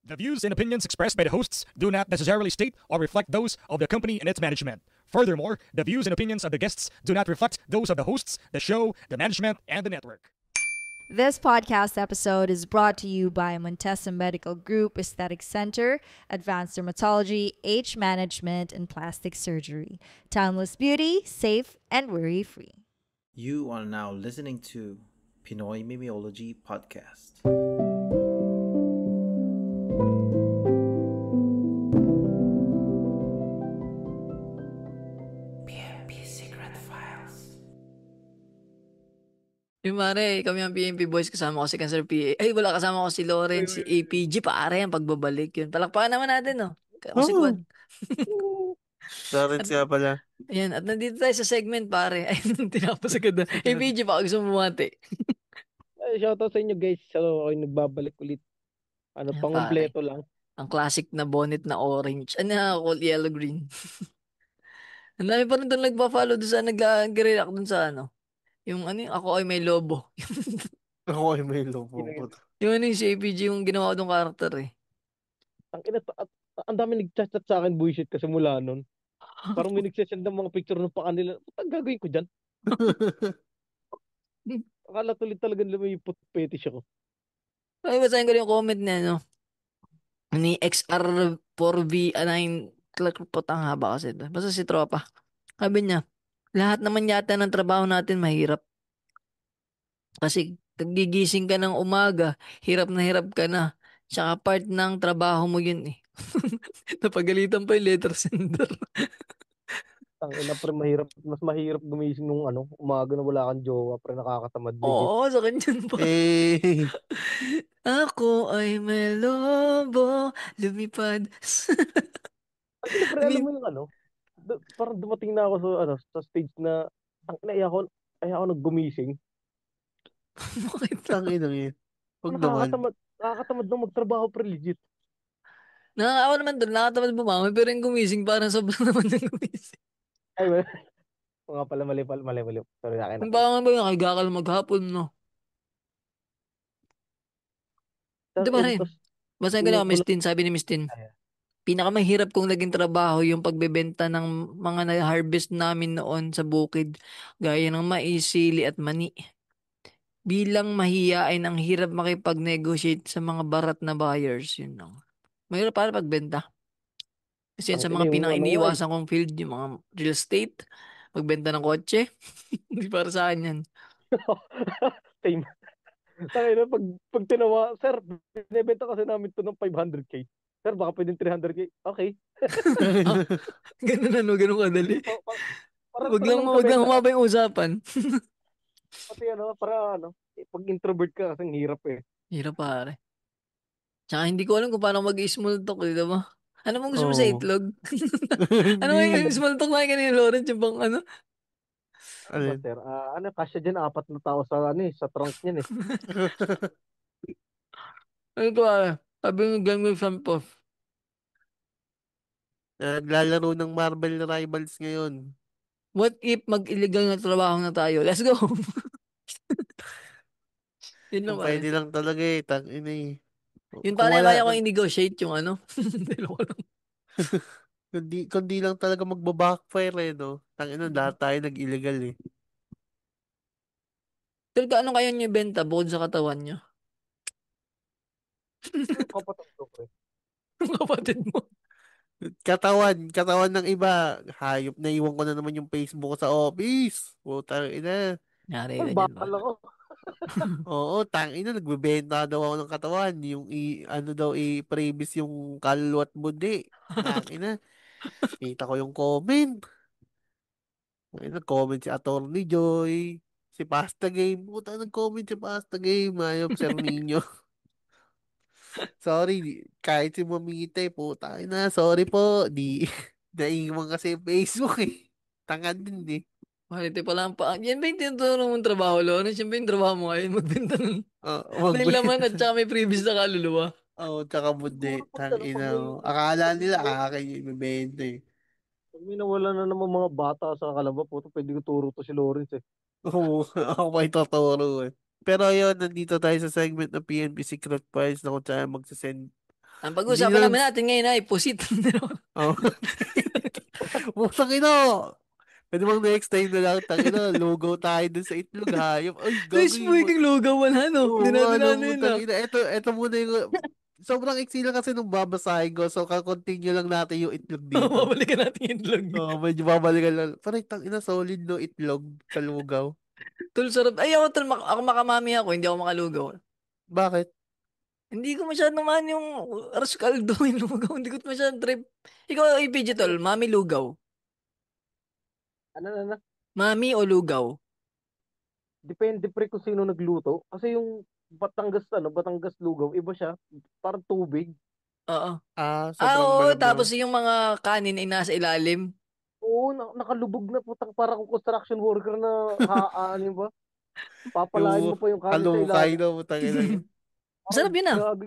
The views and opinions expressed by the hosts do not necessarily state or reflect those of the company and its management. Furthermore, the views and opinions of the guests do not reflect those of the hosts, the show, the management, and the network. This podcast episode is brought to you by Montesa Medical Group Aesthetic Center, Advanced Dermatology, Age Management, and Plastic Surgery. Timeless beauty, safe, and worry-free. You are now listening to Pinoy Mimiology Podcast. PNP Secret Files. Yung mare, kami ang PNP boys, kasama ko si Cancer PA. Ay, wala, kasama ko si Lawrence, si APG, pare, ang pagbabalik yun. Palakpakan naman natin, no? Ako si Quad. Lawrence nga pala. Ayan, at nandito tayo sa segment, pare. Ay, tinapos agad na. APG, baka gusto mo bumati. Shoutout sa inyo guys. So, ako nagbabalik ulit. Ayan, Pang-kumpleto lang. Ang classic na bonnet na orange. Ano na, called yellow green. Ang dami pa rin doon nagpa-follow doon sa nag-react doon sa ano. Yung ano yung ako ay may lobo. Ako ay may lobo po. Yung ano yung si APG yung ginawa ko doong karakter eh. Ang dami nag-chat sa akin bullshit kasi mula nun. Parang may nagsasend ng mga picture ng paa nila. Ang gagawin ko dyan? Akala tuloy talagang lumipot fetish ako. Ay, basahin ko yung comment niya, no? Ni XR4V9 Potang haba kasi ito. Basta si Tropa. Sabi niya, lahat naman yata ng trabaho natin mahirap. Kasi nagigising ka ng umaga, hirap ka na. Tsaka part ng trabaho mo yun eh. Napagalitan pa yung letter sender. Mas mahirap gumising nung umaga na wala kang jowa, pero nakakatamad legit. Oo, sa kanya pa. Eh, Ako ay may lobo, lumipad. Pero alam mo yung parang dumating na ako sa stage na ay ako naggumising. Bakit? tangin na yun. Huwag naman. Nakakatamad nung magtrabaho pero legit. Nakakaawa naman doon, nakatamad bumangon, pero yung gumising parang sobrang naman yung gumising. Ay, well, nga pala mali. Sorry, akin Kung na. baka ba yung nakigakal maghapon, no? Di ba rin? Basahin ko lang, Miss Tin, sabi ni Miss Tin. Pinakamahirap kong naging trabaho yung pagbebenta ng mga na-harvest namin noon sa bukid, gaya ng mais, sili at mani. Bilang mahiyain, ang hirap makipag-negotiate sa mga barat na buyers. Yun lang. Mahirap para pagbenta. Kasi yan sa mga pinang-iniiwasan kong field, yung mga real estate, pagbenta ng kotse, hindi para sa akin yan. Same. Tangina, pag tinawa, sir, binibenta kasi namin to ng 500k. Sir, baka pwedeng 300k. Okay. Ganun ganun kadali. Wag lang kabenta. humaba yung usapan. Pati pag introvert ka kasi hirap eh. Hirap pare. Tsaka hindi ko alam kung paano mag-small talk, di ba? Ano mong gusto mo sa Oo. itlog? Ano nga Hindi. yung small talk na kanina, Lawrence, yung bang ano? Ano ba, Alin? sir? Kasya dyan, 4 na tao sa trunk niyan eh. Ano to sabi ng gang with Sampos. Naglalaro ng Marvel Rivals ngayon. What if mag-illegal na trabaho na tayo? Let's go! Yun lang Kung pare. pwede lang talaga eh. Tangin eh. Yun Kung pare, kaya wala, ko i-negotiate yung ano. Dilo ko lang. kundi lang talaga magbabackfire eh, no? Tangin na, lahat tayo nag-illegal eh. Pero ano kaya niyo benta bukod sa katawan niyo? Kapatid ko, pre. Yung kapatid mo. Katawan ng iba. Hayop na iwan ko na naman yung Facebook ko sa office. Putang ina. Nyari Ay, ka dyan bakal pare. ako. Oo, tangina, nagbebenta daw ako ng katawan. Yung ano daw, i-previous yung kaluluwa at budi. Tangina, kita ko yung comment. Nag-comment si Attorney Joy, si Pasta Game. Puta, nag-comment si Pasta Game. Ayop, Sir Nino. Sorry, kahit si Mamite, puta na, sorry po. Naiiwan kasi yung Facebook eh. Tangad din eh. Quality pala ang yan ba yung tinuturo mong trabaho, Lawrence? Yan ba yung trabaho mo ngayon? Magbenta Wag ng ba? laman at saka may previous na kaluluwa. Oo, tsaka budi. Siguro Tangina. Akala nila akin yung ibibenta eh. pag may nawala na naman mga bata sa Kalamba, puto, pwede ko turo to si Lawrence eh. Oo, ako pa ituturo eh. Pero ayun, nandito tayo sa segment ng PNP Secret Files na kung saan magsasend Ang Hindi pag-uusapan naman, naman natin ngayon ay pusit. oh. Putang ina. Pwede bang next time na lang, tangina, lugaw tayo dun sa itlog, hayop. Ay, Guys, gagawin boy, mo. kang lugawan, ano? Oo Di nga, natin no, ano yun, putang ah. ina. Ito muna yung, sobrang iksi lang kasi nung babasahin ko, so kakontinue lang natin yung itlog dito. Mabalikan natin yung itlog. Medyo babalikan lang. Parang, tangina, solid no, itlog sa lugaw. Tol, sarap. Ay, ako, tol, ako makamami ako, hindi ako makalugaw. Bakit? Hindi ko masyadong man yung aras kaldo yung lugaw. Hindi ko masyadong trip. Ikaw, APG, tol, mami lugaw. Ano? Mami o lugaw? Depende pre kung sino nagluto. Kasi yung Batangas lugaw, iba siya. Parang tubig. Oo. Sobrang Oo, tapos malamlam. yung mga kanin ay nasa ilalim. Oo, nakalubog na putang para kung construction worker na ano ba? Papalain mo Yung pa yung kanin sa halukay ilalim. na, putang ina. Masarap Parang yun, ah. gagi.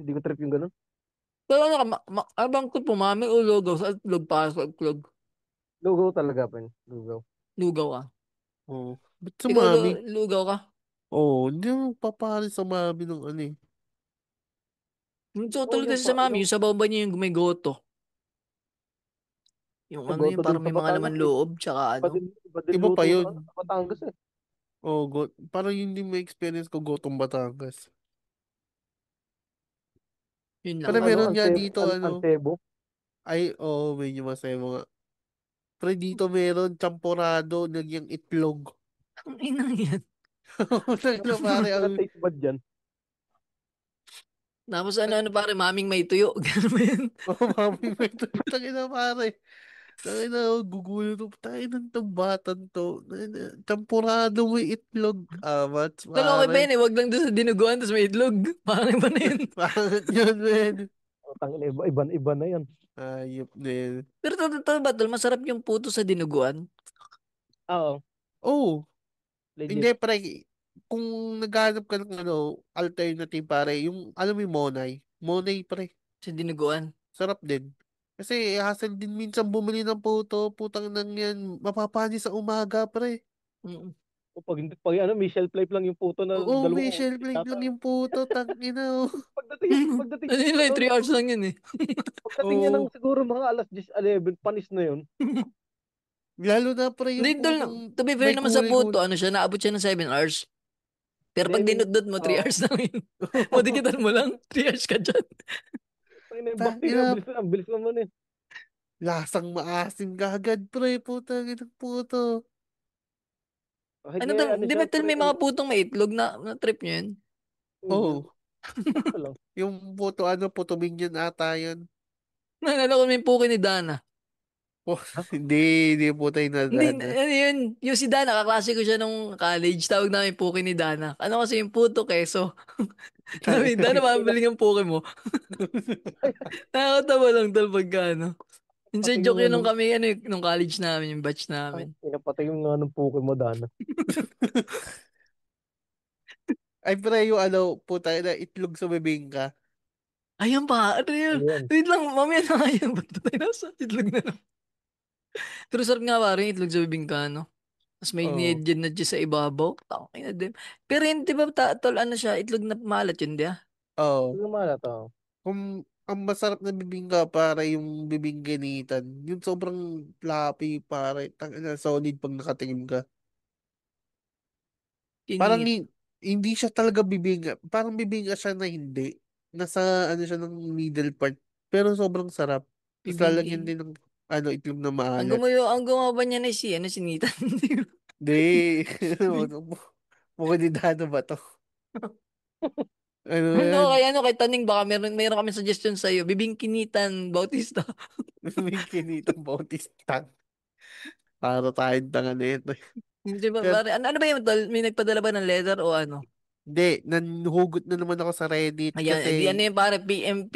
Hindi ko trip yung ganun. Pero ano ka, abang ko po, mami o lugaw sa itlog para sa itlog. Lugaw talaga, pen. Lugaw. Lugaw, ah. Oo. Ba't Ikaw, sumami? lugaw ka? Oo, hindi mo papari sa mami ng ano eh. Yung Oo, tutulog kasi sa mami, yung sabaw ba niya yung may goto? Yung ano goto yung din parang sa may mga Batangas. laman loob, tsaka Iba ano. din, iba din Iba pa luto yun. sa Batangas eh. Oo, parang yun din may experience ko, Gotong Batangas. Yun lang. Pero Ano, meron nga dito, Antebo. medyo masaya mga. Pero dito meron, champurado, nagyang itlog. Ang inang yan. Na pare, Ang taste bud dyan. Tapos ano pare, maming may tuyo. Gano'n ba yun? mami, may tangina pare. Tangina, gugulo to. Tangina ng batan to. Champurado may itlog. Mats, Tol, okay pa pare. yun eh. Wag lang doon sa dinuguan, tapos may itlog. Parang iba na yun. Pangit yun, men. Tangin, iba na yan. Ayop din. Pero totoo ba, tol? Masarap yung puto sa dinuguan. Oo, Oh, legit. hindi, pre. Kung naghanap ka ng alternative, pare, yung, alam mo yung Monay. Monay, pre. Sa dinuguan. Sarap din. Kasi hassle din minsan bumili ng puto, putang nang yan, mapapani sa umaga, pre. Mm. O pag ano, may shelf life lang yung puto na Oo, may 2 oras shelf life yata. lang yung puto, tangina. Pagdating Ano yun ng lang, ano, 3 hours lang yun eh. pagdating niya ng Oo, siguro mga alas 10, 11, panis na yun. lalo na pre Hindi, yung tol. putong To be fair may naman sa puto, kulay-kulay. ano siya, naabot siya ng 7 hours. Pero pag Then, dinudot mo, 3 hours lang yun. Madikitan mo lang, 3 hours ka dyan. yung bacteria, Tangina, ang bilis naman eh. lasang maasim kagad, pre, putang inang puto. Kahit Ano nga, daw, ano di siya, ba tol, pre, may mga putong may itlog na trip nyo yun? Oh, sakto lang. yung puto, puto minion ata yun. Naalala ko may puki ni Dana. Oh, Ha? hindi po tayo Hindi, nadaan na. ano yun, yung si Dana, kaklase ko siya nung college, tawag namin puki ni Dana. Ano kasi yung puto keso. Sabi, Dana, mabili ng puki mo. Nakakatawa lang tol pagka ano. Inside Patay yung joke yun nung ano, kami, ano, nung college namin, yung batch namin. pinapatay yung ano, Pokemon. Ay, pre, yung puta na itlog sa bibingka. Ayun pa, ano yun? Ano yan? Wait lang, mamaya na nga yun. Ba't tayo nasa itlog na lang? Pero sarap nga pa rin itlog sa bibingka, no? Tapos may Oh, niyadyan na dyan sa ibabaw. Tangin na din. Pero yun, di ba, tol, ano siya, itlog na maalat yun, di ba? oh. Ano malat, oh. Kung ang masarap na bibingka para yung bibingginitan, yung sobrang fluffy pare, tangina solid pag nakatingin ka. Parang Kinit. hindi siya talaga bibingka, parang bibingka siya na hindi. Nasa siya ng middle part, pero sobrang sarap. Tapos lalagyan Bibingin. din ng itlog na maalat. Ang gumawa ba niya na si, ano, si Nathan? Di, mukha ni Dano ba to? Ano yan? Ano, kay Taning, baka meron kami suggestion sa'yo. Bibingkinitan Bautista. Bibingkinitang Bautista. Para tayong tanga na ito. Hindi ba, Kaya, pare, ano ba yung, tol? May nagpadala ba ng letter o ano? hindi, nanhugot na naman ako sa Reddit Ayan, di ano kasi yung pare, PMP.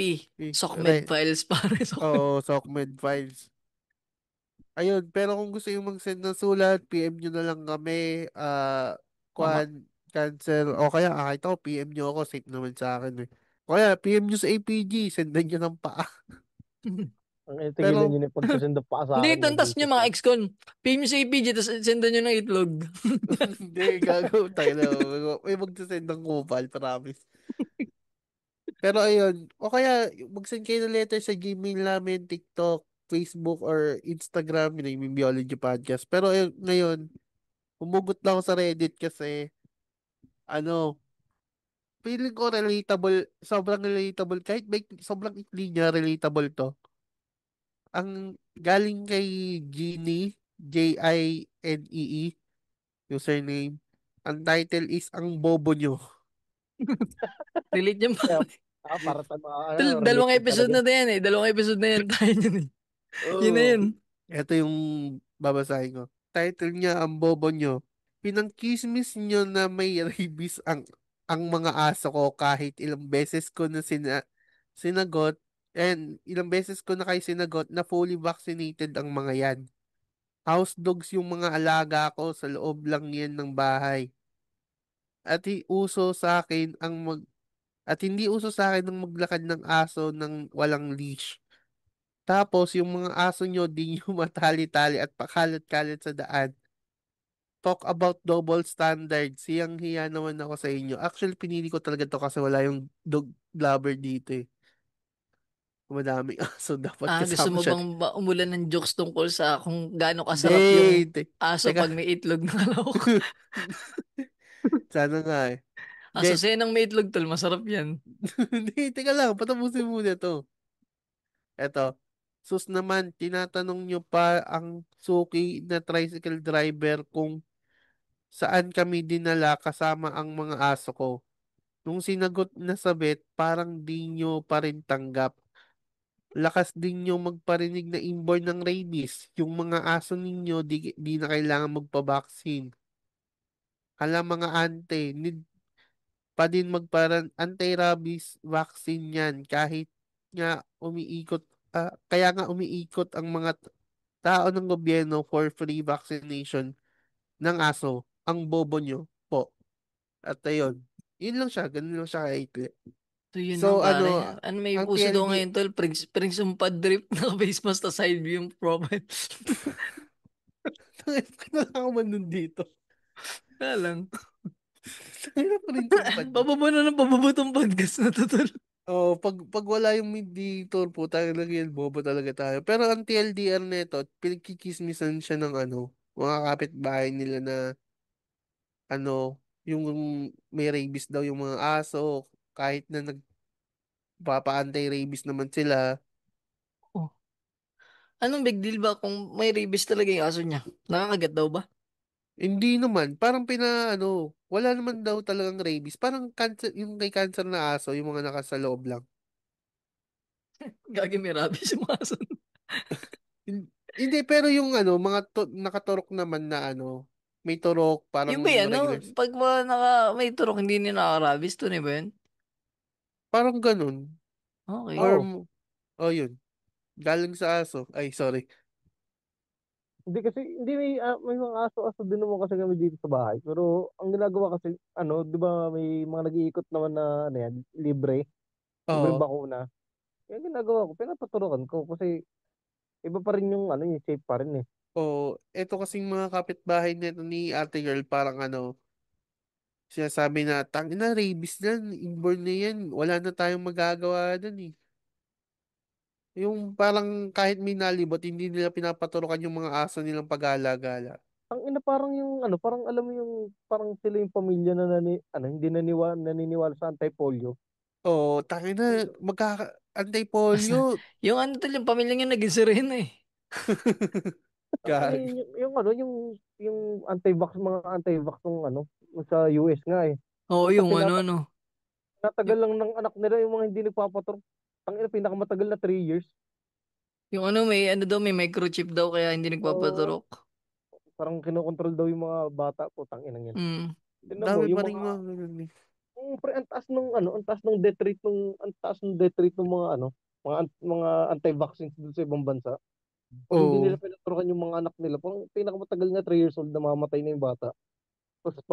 SOCMED Re, files, pare. SOCMED. oh, Sockmed Files. Ayun, pero kung gusto yung mag-send ng sulat, PM nyo na lang kami, Mama. cancel, o kaya kahit ako, PM nyo ako, safe naman sa akin eh. O kaya, PM nyo sa APG, sendan nyo ng paa. Ang tigilan Pero, yun yung pagsusend pa sa Hindi, akin ng tantas nyo bullshit mga yun. ex-con. Pay nyo sa APG, tapos sendan nyo ng itlog. hindi, gagawin tayo na, may magsasend ng kupal, promise. Pero ayun, o kaya mag-send kayo ng letter sa Gmail namin, TikTok, Facebook, or Instagram, yung Biology Podcast. Pero ayun, ngayon, humugot na ako sa Reddit kasi, ano, feeling ko relatable, sobrang relatable, kahit may sobrang ikli niya, relatable to. Ang galing kay Genie, Jinee, username. Ang title is Ang Bobo Nyo. Relate yan pa. Kaya, para sa mga, relate Dalawang yan episode talaga. na yan eh. Dalawang episode na yan tayo yun eh. Yun na Oh, yun. ito yung babasahin ko. Title niya, Ang Bobo Nyo. Pinangkismis nyo na may rabies ang mga aso ko kahit ilang beses ko na sinagot and ilang beses ko na kayo sinagot na fully vaccinated ang mga yan. House dogs yung mga alaga ko sa loob lang yan ng bahay. At uso sa akin at hindi uso sa akin ang maglakad ng aso ng walang leash. Tapos yung mga aso nyo di nyo matali-tali at pakalat-kalat sa daan. Talk about double standards. Hiyang-hiya naman ako sa inyo. Actually, pinili ko talaga to kasi wala yung dog lover dito eh. Madaming aso, dapat Gusto kasama mo siya. bang umulan ng jokes tungkol sa kung gaano Hindi, kasarap yung hindi. aso Teka. pag may itlog na kalawak? Sana nga eh. Hindi, Aso senang may itlog tol, masarap yan. hindi, teka lang. Patapusin muna to. Eto. Sus naman, tinatanong nyo pa ang suki na tricycle driver kung saan kami dinala kasama ang mga aso ko. Nung sinagot na sabit, parang di nyo pa rin tanggap. Lakas din nyo magparinig na inborn ng rabies. Yung mga aso ninyo, di na kailangan magpabaksin. Hala mga ante, need pa din anti-rabies vaccine yan kahit nga kaya nga umiikot ang mga tao ng gobyerno for free vaccination ng aso. Ang bobo nyo po. At ayun, yun lang siya, ganun lang siya kaikli. So yun lang So ano, pare. Ano may ang uso daw TLD, ngayon tol? Prince umpa drip naka-face mask ta side view yung profile. kailan ako man nun dito? Kaya lang. Kailan pa rin sumpad? Pababa na ng pababa tong podcast na to tol. Oh, pag wala yung mediator po, tayo lang yan, bobo talaga tayo. Pero ang TLDR nito, pinagkikismisan siya ng mga kapitbahay nila na yung may rabies daw yung mga aso, kahit na nagpapa-anti-rabies naman sila. Oh. Anong big deal ba kung may rabies talaga yung aso niya? Nakakagat daw ba? Hindi naman, parang wala naman daw talagang rabies. Parang cancer, yung kay cancer na aso, yung mga nakasaloob lang. Gagi may rabies yung aso. Hindi, pero yung mga nakaturok naman na may turok, Yung ba parang yan, no? regular. Pag may turok, hindi nila nakaka-rabies, tunay ba yun? Parang ganun. Okay. Or, Oo. oh yun, galing sa aso. Ay, sorry. Hindi kasi, hindi may mga aso-aso din naman kasi kami dito sa bahay. Pero ang ginagawa kasi, di ba may mga nag-iikot naman na, yan, libreng Oo. bakuna. Yung ginagawa ko, pinapaturukan ko kasi iba pa rin yung, yung safe pa rin eh. Oh, eto kasing mga kapitbahay nito ni Ate Girl, parang sinasabi na, tangina, rabies na, inborn na yan, wala na tayong magagawa dun eh. Yung parang kahit may nalibot, hindi nila pinapaturukan yung mga aso nilang pag-alagala. Ang ina parang yung, parang alam mo yung, parang sila yung pamilya na hindi naniniwala sa anti-polio. Oh, tangina, anti-polio. Yung ano tol, yung pamilya niya naging sirena eh. Ang ina Gag. yung anti-vax, mga anti-vax ng sa US nga eh. Oo, Puta, yung ano, no. pinatagal lang ng anak nila yung mga hindi nagpapaturok. Ang ina pinakamatagal na 3 years. Yung ano, may ano daw, may microchip daw, kaya hindi Oo, nagpapaturok. parang kinokontrol daw yung mga bata. Putang ina yan. Mm. Tingnan mo, Dami pa yung rin mga, mga ganun eh. pre, ang taas ng death rate ng mga mga anti-vaccines dun sa ibang bansa. Hindi nila Oo. pinaturukan yung mga anak nila. Pang pinakamatagal nga 3 years old na mamatay na yung bata. Tapos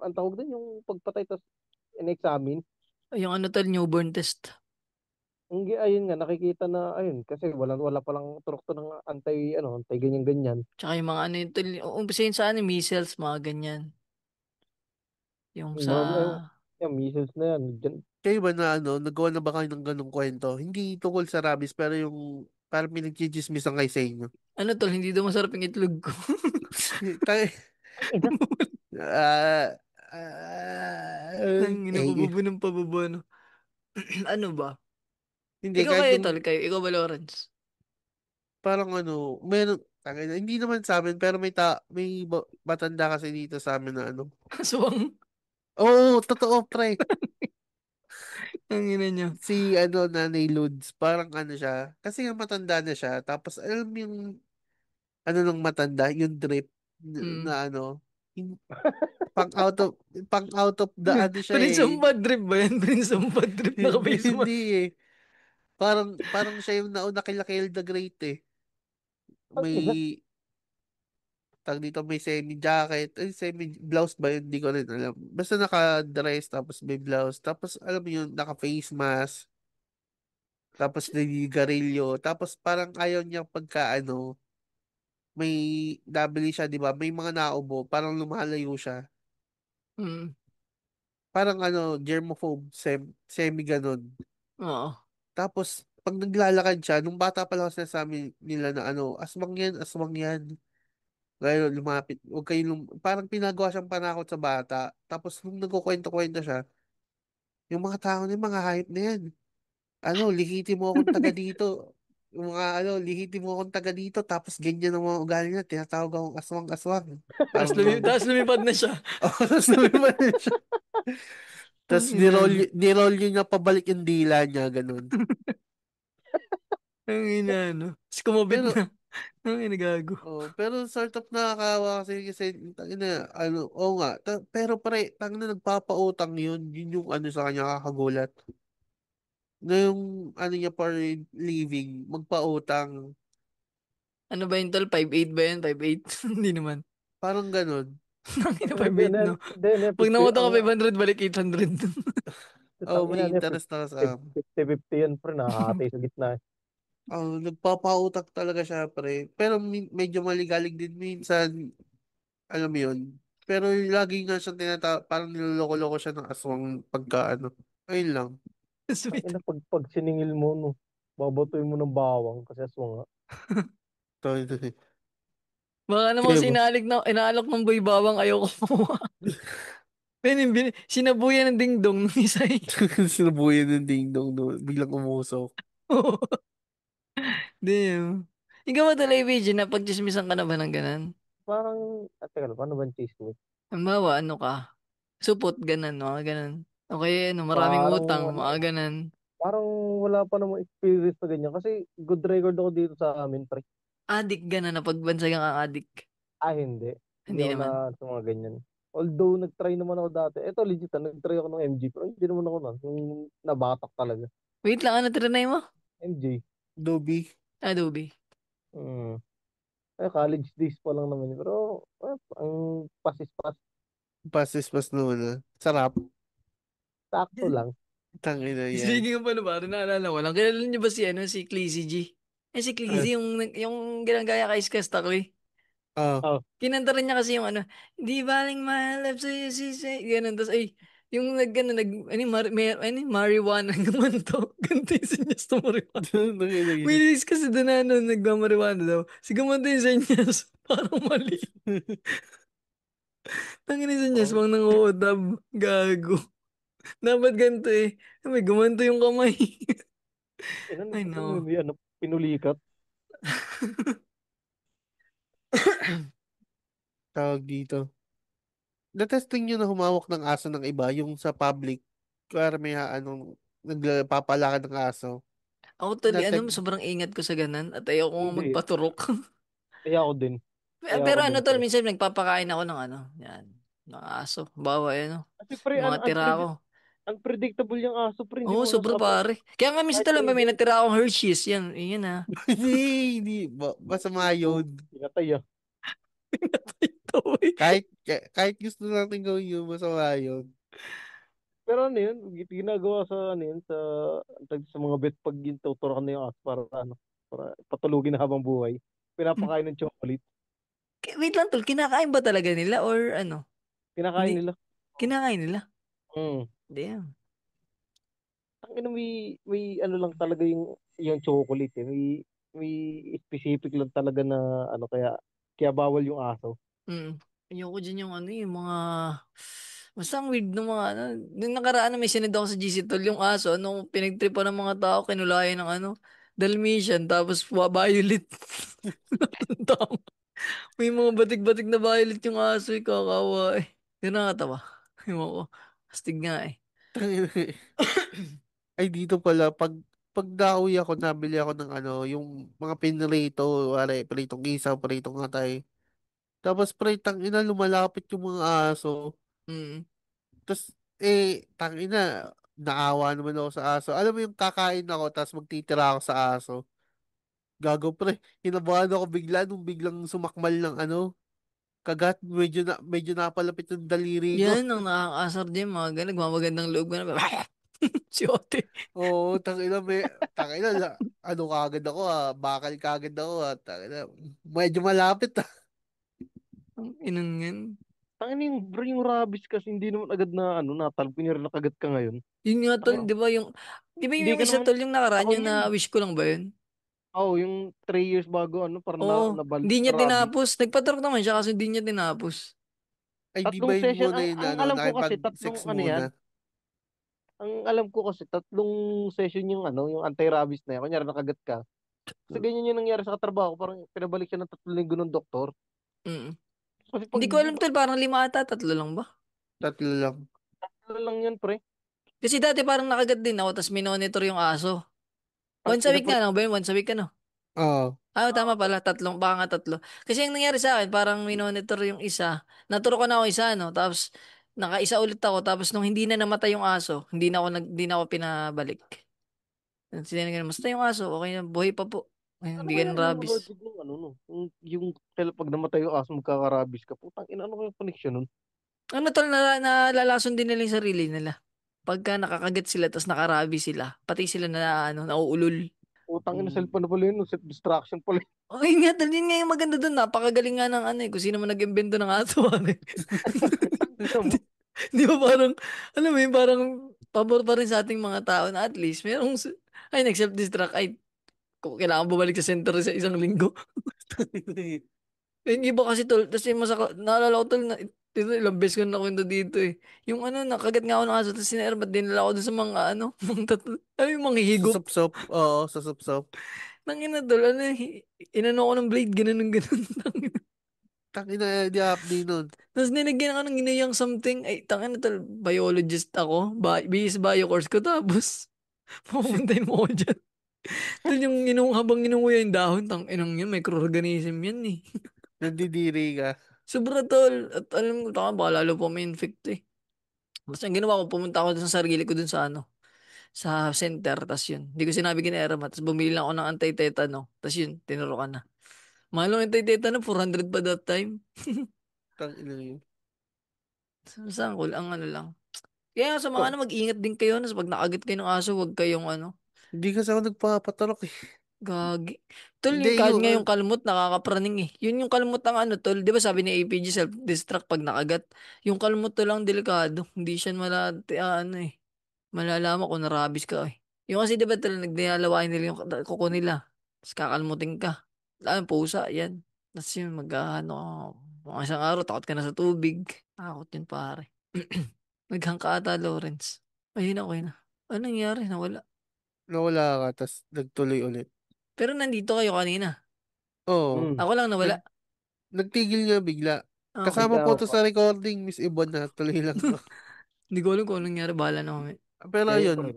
ang tawag din yung pagpatay tapos in-examine. Yung ano tol, newborn test. Hindi, ayun nga, nakikita na, ayun, kasi wala palang turok to ng anti ganyan-ganyan. Tsaka yung mga ano yun tol, umpisahin sa ano, measles, mga ganyan. Yung sa... Yung measles na yan, dyan, Kayo ba na nagawa na ba kayo ng ganong kwento? Hindi tungkol sa rabies, pero yung parang pinagchichismisan kayo sa inyo. Ano tol, hindi daw masarap yung itlog ko. Tayo, Ang ina. ah, ah, Ang eh, inapabubo ng pabubo, ano. Ano ba? hindi, Ikaw kahit kayo yung tol, kayo. Ikaw ba, Lawrence? parang meron, hindi naman sa amin, pero may matanda kasi dito sa amin na Aswang. Oo, totoo, pre. Ang ina niyo. Si Nanay Lods, parang siya, kasi nga matanda na siya, tapos alam mo yung nung matanda, yung drip Mm. na hin- pang out of pang out of the siya Prince of eh. Bad Trip ba yan? Prince of Bad Trip Hindi, naka-face hindi mask. eh. Parang siya yung nauna kila Kale the Great eh. Ang ina. May tag dito, may semi jacket, semi blouse ba yun? Hindi ko rin alam. Basta naka-dress tapos may blouse. Tapos alam mo yun, naka-face mask. Tapos niligarilyo. Tapos parang ayaw niya pagka may nabili siya, di ba? May mga naubo, parang lumalayo siya. Mm. Parang germaphobe, semi ganun. Oo. Tapos, pag naglalakad siya, nung bata pa lang sinasabi nila na aswang yan, aswang yan. Ngayon, lumapit, huwag kayo parang pinagawa siyang panakot sa bata. Tapos, nung nagkukwento-kwento siya, yung mga tao na yung mga hype na yan. Lihitin mo akong taga dito. Yung mga lihitin mo akong taga dito. Tapos, ganyan ang mga ugali niya. Tinatawag akong aswang-aswang. Parang mga, Tapos lumipad na siya. tapos naman siya. Ang Tapos, ina, ano. nirol niya pabalik yung dila niya, ganun. Ang ina, ano. Tapos kumabit Pero, na. Ang ina, gago. pero sort of nakakawa kasi tangina, oo nga, pero pre, tangina nagpapautang yun, yun yung sa kanya kakagulat. Na yung niya for living, magpautang, Ano ba yun, tol? 5'8" ba yan? 5'8"? Hindi naman. parang ganun. Ang ina, Hindi, 5'8", no? hindi, hindi. Pag nakuha ka 500, balik 800. Oh, Tangina may niya, interest na sa 50-50 yan, pre. Nakakati sa gitna. nagpapautang talaga siya, pre. Pero medyo maligalig din minsan, alam mo yun. Pero lagi nga siyang parang niloloko-loko siya ng aswang pagka Ayun lang. Sweet. Ina, pag siningil mo, no, babatoy mo ng bawang kasi aswang nga. Ito. Baka naman Kaya kasi ba? inaalok ng boy bawang ayoko kumuha. Sinabuyan ng dingdong ng isa eh. Sinabuyan ng ding-dong no, biglang umusok. Damn. Ikaw ba talaga, BJ, na pagchismisan ka na ba ng ganun? Parang, teka lang, paano ba ang chismis? Halimbawa, ano ka? Supot, ganun, mga ganun. Okay, ano, maraming Parang, utang, ano, mga ganun. parang wala pa namang experience na ganyan. Kasi good record ako dito sa amin, pre. Adik ganun, na pagbansagan kang adik. Hindi. Hindi Hindi ako na naman. sa mga ganyan. Although, nag-try naman ako dati. Ito, legit, nag-try ako ng MG. Pero hindi naman ako na. Yung nabatak talaga. Wait lang, ano trinay mo? MG. Dobby, Adobe. Hmm. College days pa lang naman yun. Pero, ang pasis-pas, pastis naman na. Sarap. sakto lang. Tangina yan. Sige nga pala, pare, naalala ko lang. Kilala niyo ba si, ano, si Clizy G? Si Ah, Clizy, yung ginagaya kay Ice Takli. ah. Oh, Kinanta rin niya kasi yung ano, di baling mahal sa'yo si ganun. Tapos ay, yung marijuana gumanto. Ganito yung senyas to marijuana. May Tangina. release kasi doon na ano, nagmamarijuana daw. Si gumanto yung senyas. Parang mali. Tangin yung senyas, Oh. pang nanguutab. Gago. Dapat ganito eh. May gumanto yung kamay. ina, Ay no. may ano, pinulikat. Tawag dito. Natesting nyo na humawak ng aso ng iba, yung sa public. Kaya may nagpapalakad ng aso. Ako tali, ano, Natek, sobrang ingat ko sa ganan at ayoko nga Hindi. magpaturok. Kaya ako din. Kaya Pero ako ano din, tol, pre. minsan nagpapakain ako ng ano, yan, ng aso. Bawa ano, Kasi, pre, mga tira ko. unpredictable yung aso, pre. Hindi Oo, mo sobra nasa pare. Kaya nga minsan kahit talaga 3 may days. natira akong Hershey's. Yan, yan ah. hindi. Masama Oh, yun. pinatay ah. Ito eh. Kahit gusto natin gawin yun, masama yun. Pero ano yun, ginagawa sa ano yun, sa mga vet pag yung tuturukan na yung aso para ano, para patulugin na habang buhay. Pinapakain ng chocolate. Wait lang tol, kinakain ba talaga nila or ano? Pinakain Hindi, nila. kinakain nila. Mm. Damn. Tangina may ano lang talaga yung chocolate eh. May specific lang talaga na ano kaya bawal yung aso. Mm. Ayoko dyan yung ano, yung mga... Basta ang weird ng mga ano. Nung nakaraan na may sinunod ako sa GC Tol, yung aso, ano, pinagtripan ng mga tao, kinulayan ng ano, Dalmatian, tapos violet. Tama. May mga batik-batik na violet yung aso, kakawa eh. Yun nakakatawa. Ewan ko. Astig nga eh. Tangina. Ay, dito pala, pag nauwi ako, nabili ako ng ano, yung mga pinrito, wala, pritong isaw, pritong atay. Tapos pritang ina, lumalapit yung mga aso. Mm. Tapos, tangina, naawa naman ako sa aso. Alam mo yung kakain ako, tapos magtitira ako sa aso. Gago pre, hinabahan ako bigla nung biglang sumakmal ng ano, kagat, medyo napalapit yung daliri ko. Yan ang nakakasar din, mga ganun, nagmamagandang loob ka na. Si Ote. Oo, tangina, ano kagad ako bakal kagad ako tangina, medyo malapit Ang inan yan. Tangina yung rabies kasi hindi naman agad na ano natalpin niya rin nakagat ka ngayon. Yun nga tol, Tangina, di ba hindi yung ka isa naman tol, yung nakaraan, ako yung yun. na-wish ko lang ba yun? Oh, yung 3 years bago ano parang Oo, nabalik hindi sa niya rabies. tinapos. Nagpatrok naman siya kasi hindi niya tinapos. ay di ba Tatlong yun session muna yun ang ano alam ko kasi nakipag-sex tatlong ano muna yan. Ang alam ko kasi tatlong session yung ano, yung anti-rabies na yan. Kunyari nakagat ka. Kasi ganyan yung nangyari sa katrabaho. Parang pinabalik siya ng 3 linggo ng doktor. Mm. Kasi pag Hindi ko alam tol, parang 5 ata, 3 lang ba? tatlo lang ano lang yan, pre. Kasi dati parang nakagat din ako, tapos minonitor yung aso. Ang Once a ina, week pre. nga lang ba yun? Once a week ano? oo Ah, tama pala, tatlong, baka nga tatlo. Kasi yung nangyari sa akin, parang minonitor yung isa. Naturo ko na ako isa, no? Tapos, nakaisa ulit ako. Tapos, nung hindi na namatay yung aso, hindi na ako pinabalik. Sinigyan, basta yung aso, okay na, buhay pa po. Ay, Ano hindi kaya ganun yung rabies. logic ng ano, no? Yung pag namatay yung aso, magkaka-rabies ka. Putang ina, ano kaya connection nun? Ano tol, nalalason din nila yung sarili nila. Pagka nakakagat sila, tapos nakarabi sila, pati sila na, ano, nauulol. Putang ina, mm. cellphone na pala yun, no? Self-destruction pala yun. Okay nga, tol, yun nga yung maganda doon. Napakagaling nga ng ano eh, kung sino man nag-invento ng aso. Ano eh. Tingnan mo. Di ba parang, alam mo yun, parang pabor pa rin sa ating mga tao na at least merong, ay, nag-self-destruct, ay, kung kailangan bumalik sa center sa 1 linggo. Yung iba kasi tol, tapos yung masaka, naalala ko tol, na, dito, ilang beses ko na nakwento dito eh. Yung ano, nakagat nga ako ng aso, tapos sinerbat din nila ako dun sa mga ano, mga tatlo, ay, yung mga higop. Susupsop oo susupsop Nangina tol, ano, inano ko ng blade, ganun, ganun. tangina di update nun Tapos nilagyan ako ng ginayang something. Ay, tangin na tal, biologist ako. BS Bio course ko. Tapos, pupuntahin mo ko dyan. Tal, habang inunguya yung dahon, tang inang yun, microorganism yan eh. nandidiri ka Sobra tol. At alam mo, baka lalo pa may infect eh. Basta ang ginawa ko, pumunta ako dun sa sarili ko dun sa ano, sa center. Tapos yun, hindi ko sinabi kina Erma. Tapos bumili lang ako ng anti-tetano. Tapos yun, tinuro ka na. Mahal ng anti-tetano, 400 pa that time. tangina yun Saan cool, ang ano lang. Kaya sa mga ano, mag-ingat din kayo na pag nakagat kayo ng aso, huwag kayong ano, hindi kasi ako nagpapatarok gagi. Tol, hindi yung kahit yung nga yung kalmot, nakakapraning eh. Yun yung kalmot ang ano, tol. Di ba sabi ni APG, self-destruct pag nakagat. Yung kalmot to lang delikado. Hindi siya ano eh. Malalaman kung narabis ka eh. Yung kasi di ba tol, nagdiyalawain nila yung kuko nila. Tapos kakalmutin ka. Alam, pusa, yan. Tapos yun, ano, mga isang araw, takot ka na sa tubig. Takot yun, pare. Naghang ka ata, Lawrence. Ayun ako yun. Ano nangyari? Nawala. nawala ka tas nagtuloy ulit Pero nandito kayo kanina. oo Hmm. Ako lang nag, nawala. nagtigil nga bigla Ah, okay. kasama po to Ikaw, sa recording Miss Ibon na tuloy lang to Hindi ko alam kung anong nangyari. Bahala na kami. pero kaya ayun pre.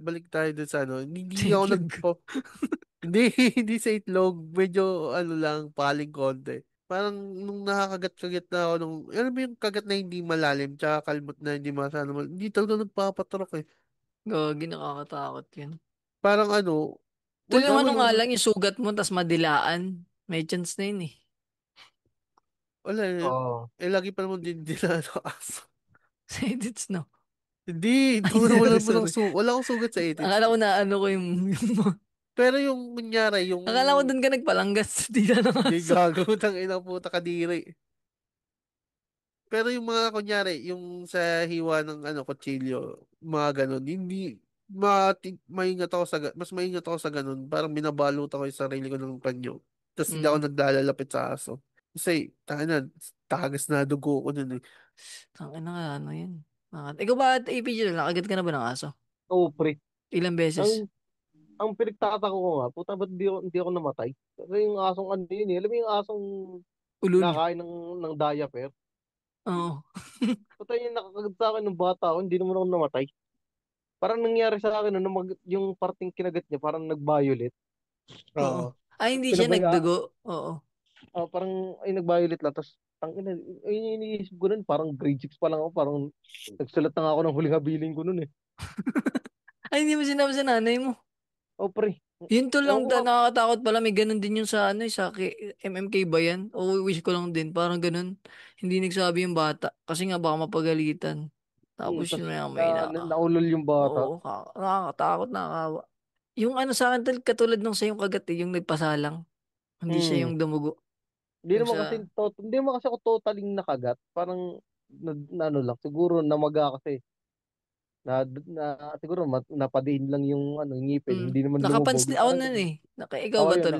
balik tayo dun sa ano Sa hindi ako itlog. hindi hindi sa itlog medyo ano lang paling konti parang nung nakakagat-kagat na ako nung alam mo yung kagat na hindi malalim tsaka kalmot na hindi masyado hindi talaga nagpapatrok Gagi, nakakatakot yun. parang ano Tuloy wala yung naman ano yung nga lang, yung sugat mo, tas madilaan. May chance na yun eh. wala Oo. lagi pa naman din dinala ng aso Sa edits, no? hindi Ay, wala sorry, mo lang sorry. wala akong sugat sa edits Akala ko na ano ko pero yung kunyari yung akala ko doon ka nagpalanggas. Di ka ng di aso. gagawin ng ina puta kadiri Pero yung mga kunyari, yung sa hiwa ng kutsilyo, mga ganun, hindi maingat ako mas maingat ako sa ganun. Parang binabalot ako yung sarili ko ng panyo. Tapos hindi ako Mm. naglalalapit sa aso. Kasi, tagas na dugo ko nun eh. Tangina nga, ano yun. Ikaw ba at APG nakagat ka na ba ng aso? Oo, pre. Ilang beses? Ang pinagtataka ko nga, puta ba't hindi ako namatay? Kasi yung asong ano yun eh. Alam mo yung asong Ulul. nakain ng diaper? Oo. Puta yung nakakagat sa akin ng bata ako, hindi naman ako namatay. Parang nangyari sa akin, ano, yung parting kinagat niya, parang nag-violet. Oo. Oo. Ay, hindi siya Pinabaya, nagdugo. Oo. parang ay nag-violet lang. Tapos, ang ina, ay iniisip ko nun, parang grade 6 pa lang ako, parang nagsulat na nga ako ng huling habiling ko nun eh. Ay, hindi mo sinabi sa nanay mo. Oh, pre. Yun to Ewan lang, ko nga, nakakatakot pala. May ganun din yung sa ano, sa MMK ba yan? O wish ko lang din, parang ganun. Hindi nagsabi yung bata. Kasi nga baka mapagalitan. Tapos tas yun may naulol yung bata. Oo, nakakatakot, nakakawa. Yung ano sa akin, katulad nung sa yung kagat yung nagpasalang. Hindi siya Hmm. yung dumugo. Hindi Yung naman kasi, sa, hindi naman kasi ako totaling nakagat. Parang, na ano lang, siguro namaga kasi. Siguro napadiin lang yung ano, yung ngipin. Hindi naman nakapans lumubog. din ako Parang nun ganun. eh. Ikaw Oo, ba yun. tol?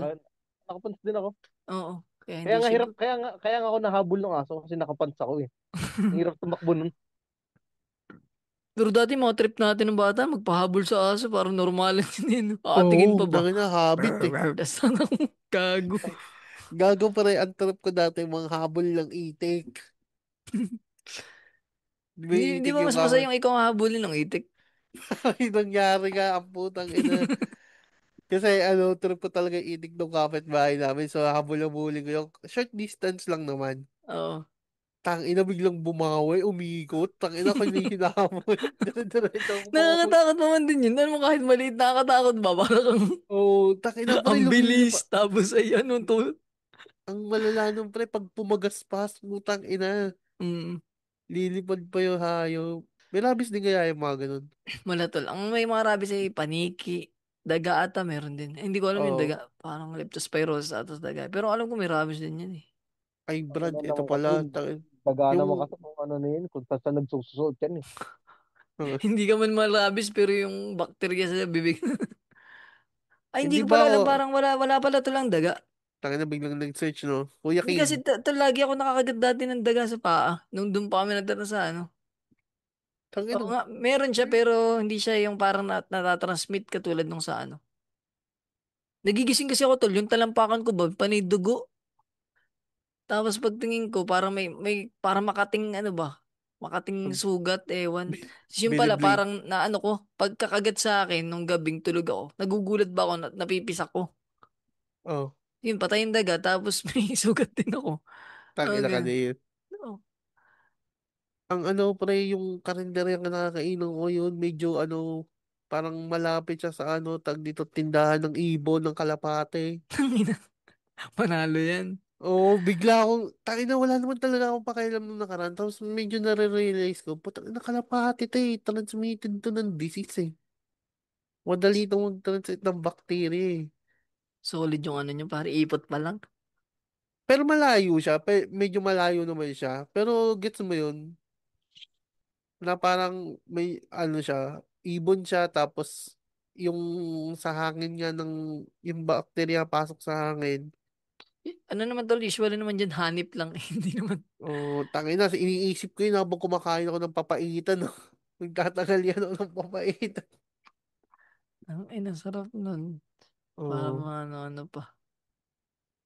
Nakapants din ako. Oo. Kaya Kaya hindi nga hirap, siguro. kaya nga ako nahabol ng aso kasi nakapants ako eh. Ang hirap tumakbo nun. Pero dati mga trip natin ng bata, magpahabol sa aso, parang normal lang yun. Aatingin pa Oo, ba? tangina, habit Brr, eh. brr, tas ano, gago. Gago pa rin, ang trip ko dati, mga habol ng itik. Di ba yung Hindi itik ba yung mas masaya yung ikaw ang habulin ng itik? Yung nangyari ka, ang putang ina. Kasi trip ko talaga yung itik ng kapitbahay namin. So, habol-habulin ko yung short distance lang naman. Oo. Tang ina biglang bumawi, umikot. Tang ina ko yung hinamon. Dire-diretso ako pakuwi. Nakakatakot naman din yun. Alam mo kahit maliit, nakakatakot ba? Parang Oh, tang ina pa ang rin bilis. lumilipa. Tapos ay ano to. Ang malala nung pre, pag pumagaspas, putang ina. Mm, Lilipad pa yung hayop. May rabis din kaya yung mga ganun. malatol. Ang may mga rabies ay paniki. Daga ata meron din. Hindi ko alam yung Oo. daga. Parang leptospirosis atas daga. Pero alam ko may rabies din yan eh. Ay, Ang Brad, ina ito naman kasi, pala. daga naman Yung, kasi kung ano na yun, kung saan nagsusuot yan eh. Hindi ka man malabis pero yung bakterya sa bibig. Ay, hindi hindi ko ba pala ako, alam. Parang wala pala to lang daga. tangin na biglang nag-search, no? Kuya Hindi kasi King, lagi ako nakakagat dati ng daga sa paa. Nung doon pa kami nagtata sa ano. tangin Oo na. nga, meron siya pero hindi siya yung parang natatransmit katulad nung sa ano. Nagigising kasi ako tol, yung talampakan ko ba, panay dugo. Tapos pagtingin ko, parang may parang makating ano ba, makating sugat, ewan. Tapos yun pala, Beyblade. parang na ano ko, pagkakagat sa akin nung gabing tulog ako, nagugulat ba ako, napipisak ko. Oh, Yun, patay yung daga, tapos may sugat din ako. tangin na ka Okay. din. Oo. Ang pre, yung karinderya nga nakakainom ko yun, medyo parang malapit siya sa tag dito, tindahan ng ibon, ng kalapate. Panalo yan. Oo, bigla akong, tangin na wala naman talaga akong pakialam nung nakaraan. Tapos medyo nare-realize ko, putang ina kalapate to eh, transmitted to ng disease eh. Madali itong mag-transmit ng bacteria eh. Solid yung ano nyo, pare, ipot pa lang. Pero malayo siya, medyo malayo naman siya. Pero gets mo yun, na parang may siya, ibon siya, tapos yung sa hangin nga yung bacteria pasok sa hangin. Ano naman tol, usually naman dyan, hanip lang. Hindi naman. Oh, tangin na, iniisip ko yun habang kumakain ako ng papaitan. No? Nagtatagal yan ako ng papaitan. Ang ina, sarap nun. Para Oh. mga ano pa.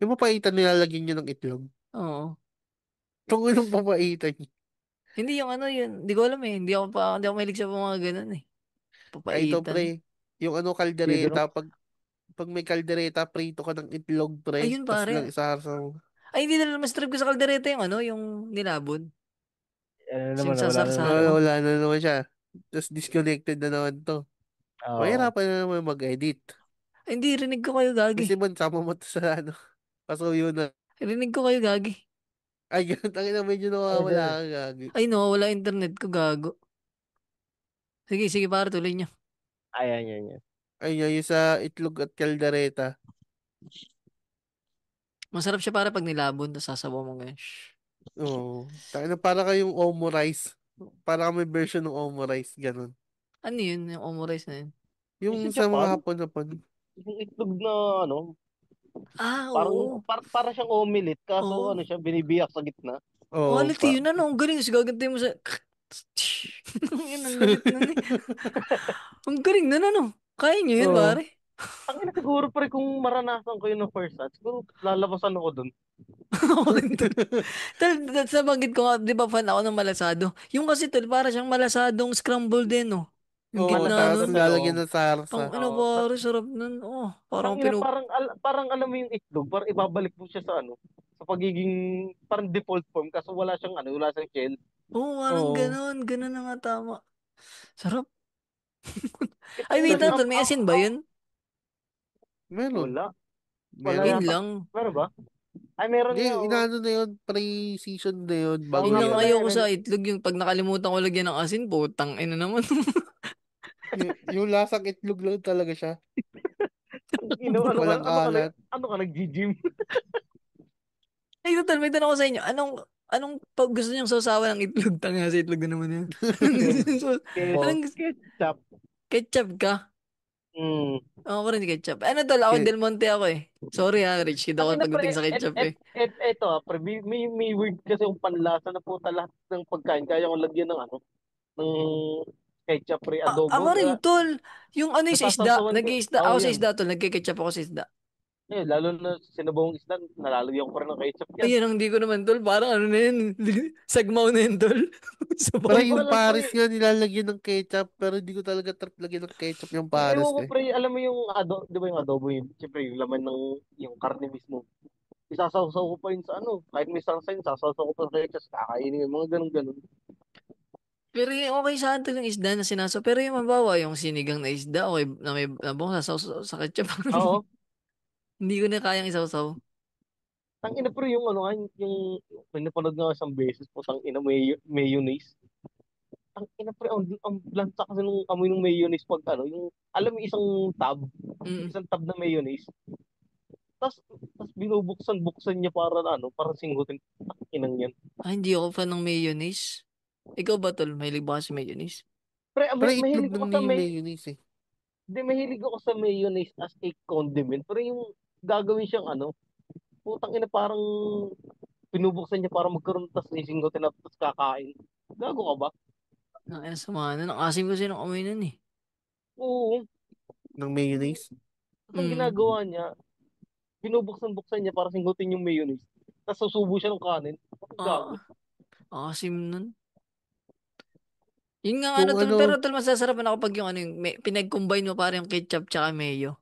Yung papaitan nilalagyan niyo ng itlog. Oo. Tungkol yung papaitan niyo. Hindi yung ano yun. Hindi ko alam eh. Hindi ako mahilig sa mga ganun eh. Ay, ito Papaitan. pre, yung Dito no? kaldereta, pag may kaldereta, prito ka ng itlog pre, Ayun tas lang pare. isasang. Ay, hindi na mas trip ko sa kaldereta yung ano, yung nilabon. Ano Tapos naman, yung wala na sasar-sar naman. mo. Wala na naman siya. Tapos disconnected na naman to. Oo. Mahirapan na naman mag-edit. Ay, hindi, rinig ko kayo gagi. Kasi man, sama mo to sa pasuyo na. Rinig ko kayo gagi. Ay, ganun, tangin na medyo Ano nawawala dyan? ka gagi. Ay no, wala internet ko gago. Sige, sige pare, tuloy niyo. Ayan, yan, yan. Ay, yung sa itlog at kaldereta. Masarap siya para pag nilabon, tapos sasabaw mo ganyan. Shh. Oo. Tayo na para kayong Omo Rice. Para kami version ng Omo Rice, ganun. Ano yun, yung omurice na yun? Yung Yung sa sa mga Japan, hapon-hapon. yung itlog na ano, Ah, parang oo. para siyang omelet kaso Oo. ano siya binibiyak sa gitna. Oo, Quality yun, ano? Ang galing. Gagantay mo sa... Yun, ang lupit nun eh. Ang galing nun, ano? Kaya nyo yun, Oo. pare. Ang ina siguro pre kung maranasan ko yun ng first time, siguro lalabasan ako dun. Ako rin, tol. Tol, sa banggit ko nga, di ba fan ako ng malasado? Yung kasi, tol, para siyang malasadong scramble din, no? Yung Oo, gitna Malasado tapos nun. sa lalagyan loob. ng sarsa. Pang ano, Oo. pare, sarap nun. Oh, Ang parang ina parang alam mo yung itlog, parang ibabalik mo siya sa ano, sa pagiging parang default form kasi wala siyang shell. Oo, parang Oo. ganun. Ganun na nga tama. Sarap. Ay, Ina, wait Kasi, lang, tol. May asin ba yun? meron. wala. Wala Meron. Yun yata. lang. Meron ba? Ay, meron Hindi, nga. Oh. inaano na yun, pre-season na yun, Oo bago Yun nga lang pala yan. yan. ayoko sa itlog. Yung pag nakalimutan ko lagyan ng asin, putang ina naman. Yung lasang itlog lang talaga siya. Walang alat. Ano ka nag-gym? Ay, total, may tanong ko sa inyo. Anong pag gusto niyong sausawan ng itlog? Tanga sa itlog na naman yan. So, Ke- anong Ketchup. ketchup ka? Mm. Ako rin ketchup. Ano tol, ako Kay, Del Monte ako eh. Sorry ha, Rich Kid Ang ako ina pagdating pre, sa ketchup eh. eto pre, may weird kasi yung panlasa na puta lahat ng pagkain kaya kong lagyan ng ano, ng ketchup pre, Ako adobo. rin tol. Yung ano yung sa isda, Nasasawsawan ko. nag-iisda. Oo Ako sa yan. isda tol, nagke-ketchup ako sa isda. Eh, lalo na sinabawang isda, nalalagyan ko pa rin ng ketchup yan. Ayun ang hindi ko naman tol. Parang ano na yun. Sagmaw na yun tol. pero Sabaw. Hindi ko yung alam Paris pre. nga nilalagyan ng ketchup, pero hindi ko talaga trip lagyan ng ketchup yung Paris Ewan ko eh. pre, alam mo yung di ba yung adobo yun? Siyempre yung laman ng yung karne mismo. Isasawsaw ko pa yun sa ano, kahit may sarsa yun, sasawsaw ko pa sa ketchup, kakainin yung mga ganun-ganun. Pero yung okay sa akin tol yung isda na sinaso. Pero yung mabawa, yung sinigang na isda, okay, na may nabong sa ketchup. Oo. Hindi ko na kayang isawsaw. Tang ina pero yung ano, yung may napanood nga ako isang beses po, tang ina mayonnaise. Tang ina pre, ang lansa kasi nung amoy ng mayonnaise pag ano, yung alam mo Mm. isang tab na mayonnaise. Tas binubuksan-buksan niya para ano, para singgutin. Tang inang yan. Ah, hindi ako fan ng mayonnaise. Ikaw ba, tol? Mahilig ba ka sa mayonnaise? Pre, Pero itlog mahilig lang ako na sa yung mayonnaise eh. mahilig ako sa mayonnaise as a condiment. Pero yung gagawin siyang ano, putang ina parang pinubuksan niya para magkaroon tas sisinggutin at tas kakain. Gago ka ba? Ang ina sama na. Ang asim kasi ng amoy nun eh. Oo. Ng mayonnaise. Tapos ang Mm. ginagawa niya, binubuksan-buksan niya para singgutin yung mayonnaise. Tapos susubo siya ng kanin. Gago. Ah, asim nun. Yun nga ano Kung tol, pero ano, tol masasarap na kapag yung ano yung pinag-combine mo para yung ketchup tsaka mayo.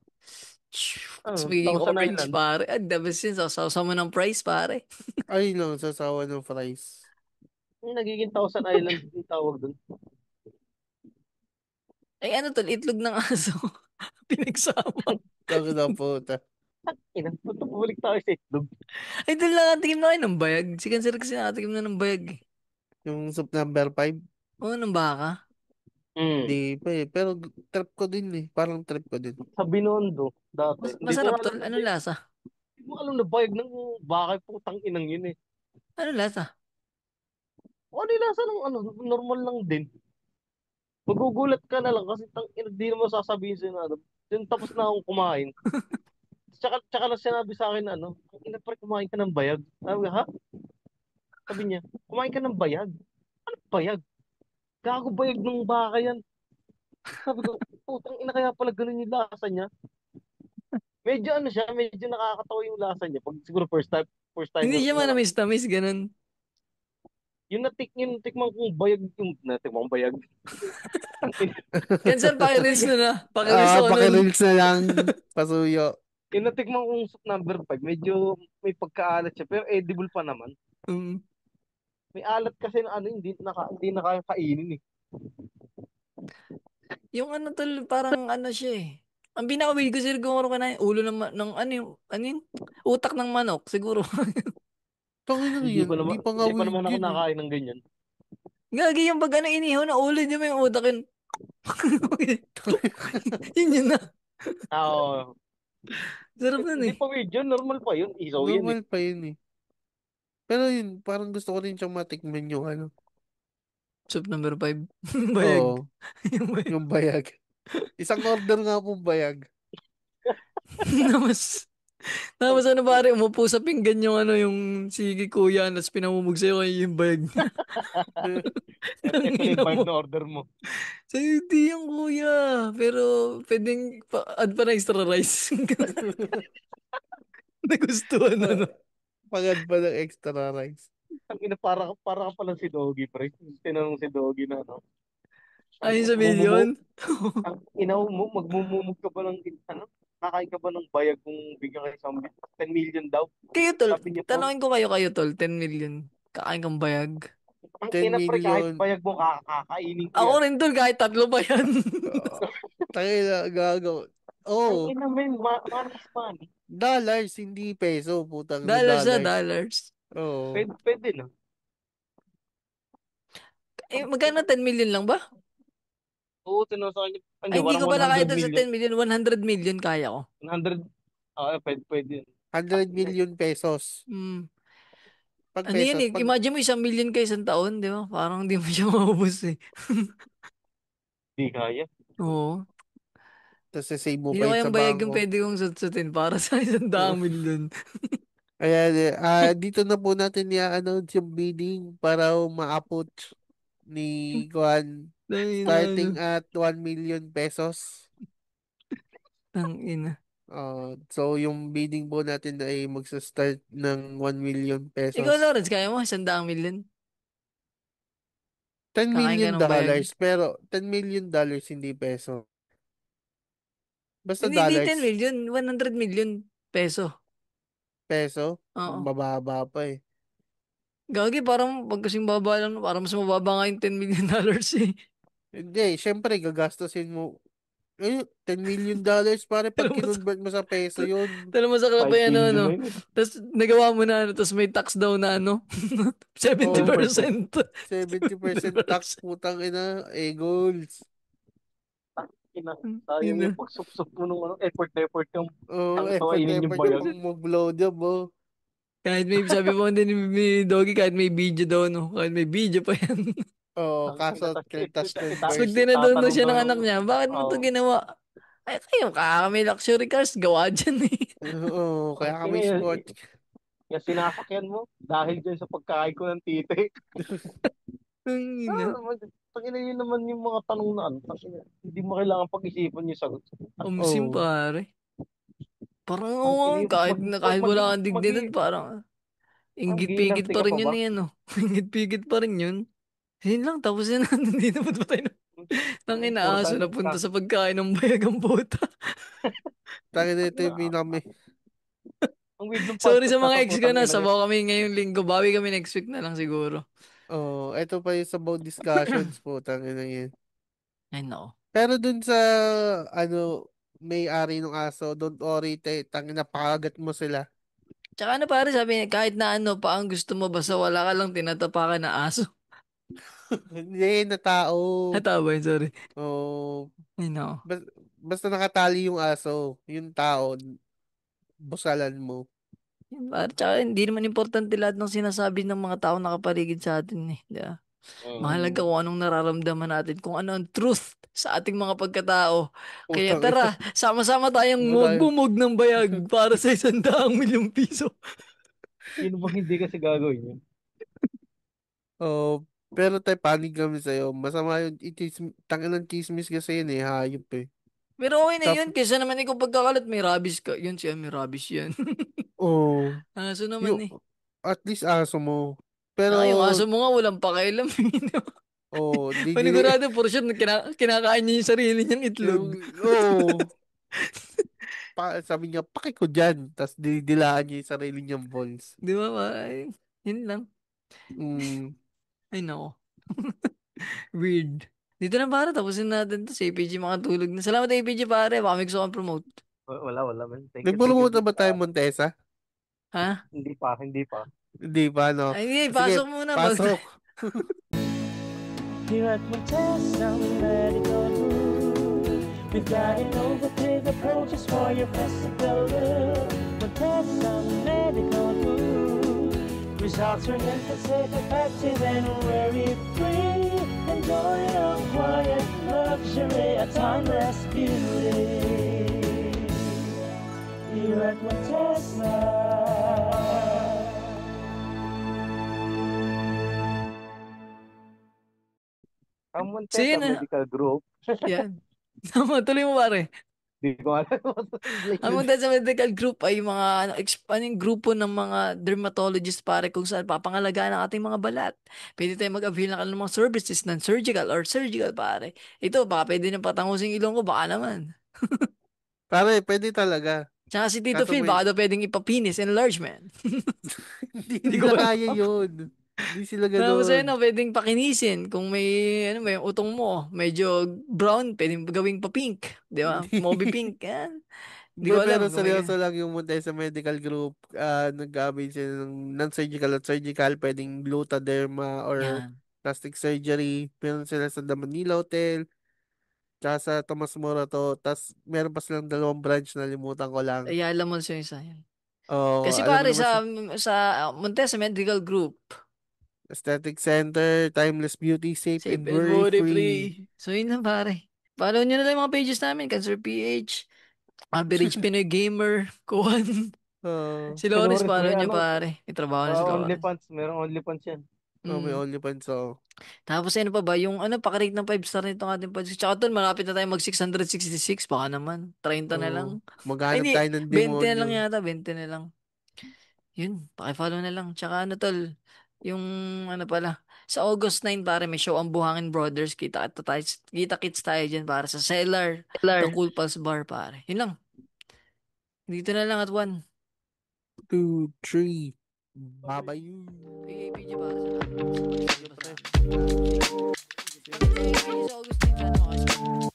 Tapos Ano, magiging Thousand orange Island. pare. Ang the best yun. Sausaw mo ng fries pare. ay lang, sasawa ng fries. Yung nagiging Thousand Island yung tawag dun. Ay ano tol, itlog ng aso. Pinagsama. Kaka na puta. Ina, punta bumalik tayo sa itlog. Ay tol, nakatikim na kayo ng bayag. Si Cancer kasi nakatikim na ng bayag eh. Yung soup number 5, Oo, ng baka. Mm. di pa eh. Pero trip ko din eh. Parang trip ko din. Sa Binondo, dati. Hindi ko Masarap alam tol. na, Anong lasa? hindi mo alam na bayag ng bakay putang inang yun eh. Anong lasa? O ano yung lasa ng ano, normal lang din. Magugulat ka na lang kasi di naman sasabihin sa'yo na ano. Yung tapos na akong kumain. Tsaka lang sinabi sa akin na ano, ang ina pre, kumain ka ng bayag. Sabi ko, ha? Sabi niya, kumain ka ng bayag. Ano bayag? Gago bayag ng baka yan. Sabi ko, putang ina kaya pala ganun yung lasa niya. Medyo ano siya, medyo nakakatawa yung lasa niya. Pag siguro first time Hindi ko siya na lang. manamis-tamis, ganun. Yung tikmang kong bayag, yung natikmang bayag. Ang ina, Cancer, pakireels na na. Pakireels ako nun. Pakireels na lang. Pasuyo. yung natikmang kong soup number 5, medyo may pagkaalat siya, pero edible pa naman. Mm. May alat kasi na ano, hindi na kaya kainin eh. Yung ano tol, parang ano siya eh. Ang pinakawil ko siguro ka na ulo ng ano yun? Utak ng manok, siguro. Tangin na Hindi yan. pa Hindi naman, pa nga hindi pa weird naman ako yun eh. nakain ng ganyan. Gagi yung pag ano inihaw na ulo, di ba yung utak yun? Yun na. Ah, oo. Sarap nun Hindi eh. pa weird yun, normal pa yun. Isaw yan eh. Normal pa yun eh. Pero yun, parang gusto ko rin siyang matikman yung ano. Soup number 5. Bayag. Oo, Yung bayag. yung bayag. Isang order nga po bayag. Tapos, tapos ano pare, umupo sa pinggan yung ano, yung sige kuya, tapos pinamumug sa'yo kayo yung bayag niya. Ang Ito na ina yung bayad mo. na order mo. Sa'yo di yung kuya. Pero, pwedeng add pa na extra rice. Nagustuhan ano. Pagad pa ng extra rice. Ang ina, para ka pala si Doggy, pre. Tinanong si Doggy na, ano. Ayun sa Mumumu, million. ang ina mo, magmumumug ka ba ng, ano, kakain ka ba ng bayag kung bigyan ka isang 10 million daw? Kayo tol, Sabi niya po, tanongin ko kayo tol, 10 million. Kakain kang bayag. ang 10 ina, pre, kahit million. bayag mo, kakainin ko Ako yan. rin tol, kahit 3 pa yan. Tayo na gago. Ang Oh, ina, men, manas money. dollars, hindi peso. Putang na Dollars na dollars. dollars. Oo. Pwede na. Magkano 10 million lang ba? Oo, tinasabi niya. Ay, Ano, hindi ko parang pala kaya 100 dun sa million. 10 million. 100 million kaya ko. 100, pwede yun. 100 million pesos. Hmm. Pag Ano yan pesos, eh? pag Imagine mo 1 million ka isang taon, di ba? Parang hindi mo siya maubos eh. Di kaya. Oo. tapos save mo Hindi pa na yun sa kayang bayag yung bangko. pwede kong sutsutin para sa 100 million. Ayan, dito na po natin i-announce yung bidding para maapot ni Juan Tangina, ano. starting at 1 million pesos. Tangina. So yung bidding po natin ay magsa-start ng 1 million Ikaw, pesos. Lawrence, kaya mo 100 million? 10 Kakain ka million ng bayag? dollars pero 10 million dollars hindi peso. Basta Hindi 10 dollars. million. 100 million peso. Peso, Oo. mababa pa eh. Gagi, parang pag kasing baba lang, parang mas mababa nga yung $10 million eh. Hindi, syempre gagastusin mo. 10 million dollars pare pag Talo mo sa, kinonvert mo sa peso yun. talo mo sa 5 kapayan million ano. na yun. Tapos nagawa mo na ano, tapos may tax daw na ano. Oh, 7%. 70%. 70% tax 70%. putang ina, goals. Ina, sayang Ina. yung pagsupsup mo nung ano, effort na effort yung Oh, ang effort kawainin yung effort ka bayag. pang mag-blow job oh. Kahit may, sabi mo din ni Doggy, kahit may video daw, no? Kahit may video pa yan. Oh, Ang ina, kaso tas tas Tapos pag converse. tinanong na itatanong siya daw ng ng, anak niya, bakit mo to oh, ginawa? Ay, kayo, may luxury cars, gawa dyan eh. Oo, ang kaya ina, kami sport. yung sinasakyan mo dahil dyan sa pagkain ko ng tite. Ang ina. Tangina yun naman yung mga tanong na ano. Tangina, hindi mo kailangan pag-isipan yung sagot. Umsim Oh, pare. Parang Ang oo, ina yung kahit, kahit wala kang mag, dignidad, parang inggit-pigit mag-iinarte pa ka pa rin ba? yun eh, ano. Inggit-pigit pa rin yun. Yun lang, tapos yun, hindi na ba't tayo nang Ang inaaso importante na punta sa pagkain ng bayagang puta. tangin na ito yung pinami. ang weird ng Sorry sa podcast na mga to, ex ko putang na, ina. sabaw kami ngayong linggo. Bawi kami next week na lang siguro. Oh, ito pa yung sabaw discussions po, tangin na yun. Ay, nako. Pero dun sa ano may-ari ng aso, don't worry, tangin na pakagat mo sila. Tsaka ano pare, sabi niya, kahit na ano pa ang gusto mo, basta wala ka lang tinatapakan na aso. Hindi na tao. Hatawa yun, sorry. Oh, Ay, nako. basta nakatali yung aso, yung tao, busalan mo. Yun, pare, tsaka hindi naman importante lahat ng sinasabi ng mga tao nakapaligid sa atin eh. Di ba? Mahalaga Mm. kung anong nararamdaman natin, kung ano ang truth sa ating mga pagkatao. Kaya Putang ina. tara, sama-sama tayong Ano tayo? magbumog ng bayag para sa 100 milyong piso. Sino bang hindi kasi gagawin yun? Oh, pero tayo panig kami sa'yo. Masama yun. Tangin ng chismis kasi yun eh. Hayop eh. Pero okay na Tap, yun, kaysa naman ikaw pagkakalat, may rabies ka. Yun siya, may rabies yan. oh, Aso naman yung, eh. at least aso mo. Pero, Yung aso mo nga, walang pakialam. oh, Panigurado, for sure, kinakain niya yung sarili niyang itlog. yung, oh, sabi niya, paki ko dyan. Tapos didilaan niya yung sarili niyang balls. Di ba? Ay, yun lang. Mm, Ay, nako. Weird. Dito na pare, tapusin natin to. Si APG makatulog na. Salamat APG pare. Baka may gusto kang promote. Wala, man. Thank you. nagpulumot na ba tayo, Montesa? Ha? Hindi pa. Hindi pa, no? Ay, Sige, pasok muna. pasok. Here at Montesa Medical Group, we've got innovative approaches for your physical look. Montesa Medical Group, Results are mental, safe, effective, and worry-free. Enjoy a quiet luxury, a timeless beauty. Here at Montesma. Ang So Montesa yun na. Medical Group. Yan. Tama, tuloy mo pare. Di ko alam. Ang Montesa Medical Group ay mga yung grupo ng mga dermatologist pare kung saan papangalagaan ang ating mga balat. Pwede tayo mag-avail ng anumang services non-surgical or surgical pare. Ito, baka pwede na patangusing ilong ko, baka naman. Pare, pwede talaga. Tsaka si Tito Kaso Phil, may... baka daw pwedeng ipapinis enlargement. Hindi ko nila alam. kaya yun. Hindi sila Tapos gano'n. pwedeng pakinisin. Kung may, may utong mo, medyo brown, pwedeng gawing pa pink. Di ba? Moby pink. Yan. Di ko Pero alam kung may... seryoso lang yung Montesa Medical Group. Nag-avail sila ng non-surgical at surgical. Pwedeng glutaderma or Yan. plastic surgery. Meron sila sa The Manila Hotel. Tsaka sa Tomas Morato. Tapos meron pa silang 2 branch na limutan ko lang. Ay, alam mo siya isa. Yan. Oh, Kasi alam mo pare naman sa Montesa Medical Group, Aesthetic Center, Timeless Beauty, Safe safe and and worry Worry-Free. free. So yun lang pare. Follow nyo na lang yung mga pages namin. Cancer PH, Average Pinoy Gamer, Kuhan. Oh, Si Si Loris, Loris, follow may nyo ano, pare. May trabaho na si Loris. OnlyFans. Merong OnlyFans yan. may Mm. OnlyFans. Oh. Tapos ano pa ba? Yung pakarate ng 5 star nito ng ating podcast. Tsaka tol, malapit na tayo mag 666. Baka naman. 30 na lang. Oh, Ay, maghanap hindi. tayo ng 20 na demonyo. lang yata. 20 na lang. Yun, pakifollow na lang. Tsaka tol, yung pala, sa August 9 pare, may show ang Buhangin Brothers. Kita-kits tayo dyan para sa Cellar, The Cool Pulse Bar pare. Yun lang. Dito na lang at 1. 2, 3. Bye-bye. PJ para sa lahat. Sa August 9 sana makasama.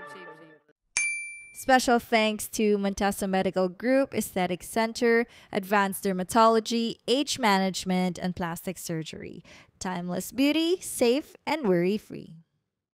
Safe. Special thanks to Montesa Medical Group, Aesthetic Center, Advanced Dermatology, Age Management, and Plastic Surgery. Timeless beauty, safe and worry-free.